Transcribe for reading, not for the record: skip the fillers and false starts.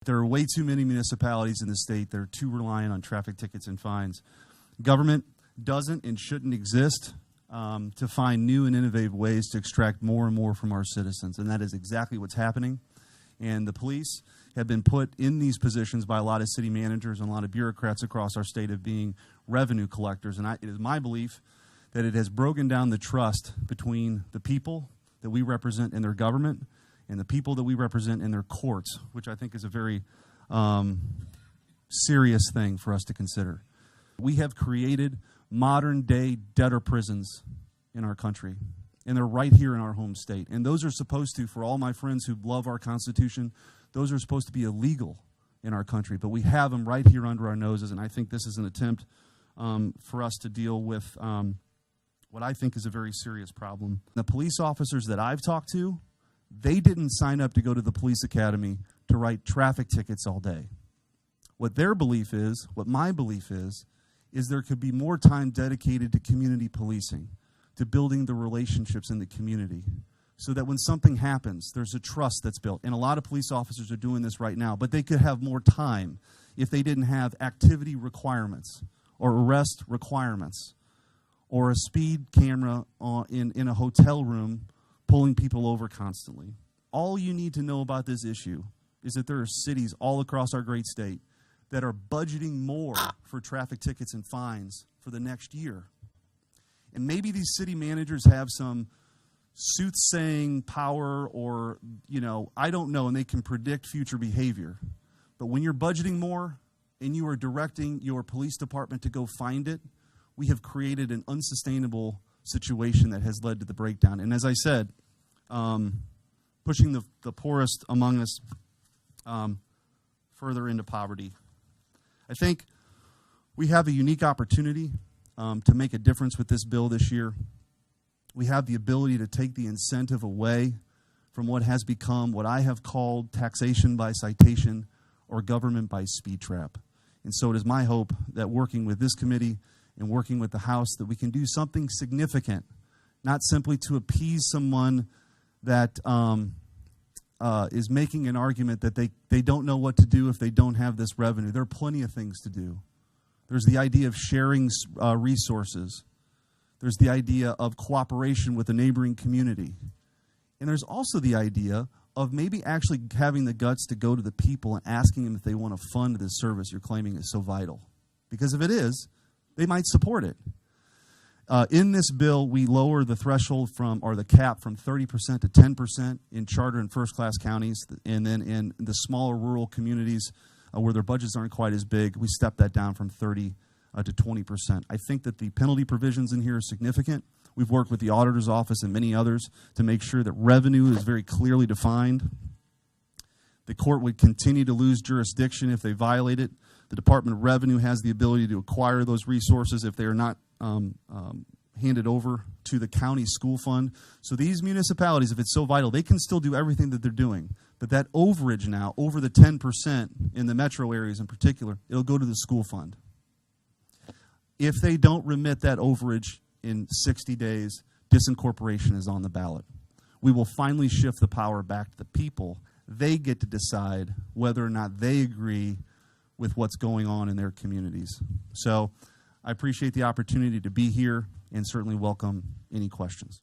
There are way too many municipalities in the state that are too reliant on traffic tickets and fines. Government doesn't and shouldn't exist to find new and innovative ways to extract more and more from our citizens, and that is exactly what's happening. And the police have been put in these positions by a lot of city managers and a lot of bureaucrats across our state of being revenue collectors. And it is my belief that it has broken down the trust between the people that we represent in their government and the people that we represent in their courts, which I think is a very serious thing for us to consider. We have created modern-day debtor prisons in our country, and they're right here in our home state. And those are supposed to, for all my friends who love our Constitution, those are supposed to be illegal in our country. But we have them right here under our noses, and I think this is an attempt for us to deal with what I think is a very serious problem. The police officers that I've talked to, they didn't sign up to go to the police academy to write traffic tickets all day. What their belief is, what my belief is there could be more time dedicated to community policing, to building the relationships in the community, so that when something happens, there's a trust that's built. And a lot of police officers are doing this right now, but they could have more time if they didn't have activity requirements or arrest requirements or a speed camera in a hotel room pulling people over constantly. All you need to know about this issue is that there are cities all across our great state that are budgeting more for traffic tickets and fines for the next year. And maybe these city managers have some soothsaying power or, I don't know, and they can predict future behavior. But when you're budgeting more and you are directing your police department to go find it, we have created an unsustainable situation that has led to the breakdown. And as I said, pushing the poorest among us further into poverty. I think we have a unique opportunity to make a difference with this bill this year. We have the ability to take the incentive away from what has become what I have called taxation by citation or government by speed trap. And so it is my hope that working with this committee and working with the House that we can do something significant, not simply to appease someone that is making an argument that they don't know what to do if they don't have this revenue. There are plenty of things to do. There's the idea of sharing resources. There's the idea of cooperation with a neighboring community. And there's also the idea of maybe actually having the guts to go to the people and asking them if they want to fund this service you're claiming is so vital. Because if it is, they might support it. In this bill, we lower the threshold the cap from 30% to 10% in charter and first-class counties, and then in the smaller rural communities where their budgets aren't quite as big, we step that down from 30 to 20%. I think that the penalty provisions in here are significant. We've worked with the auditor's office and many others to make sure that revenue is very clearly defined. The court would continue to lose jurisdiction if they violate it. The Department of Revenue has the ability to acquire those resources if they are not handed over to the county school fund. So these municipalities, if it's so vital, they can still do everything that they're doing. But that overage now, over the 10% in the metro areas in particular, it'll go to the school fund. If they don't remit that overage in 60 days, disincorporation is on the ballot. We will finally shift the power back to the people. They get to decide whether or not they agree with what's going on in their communities. So I appreciate the opportunity to be here and certainly welcome any questions.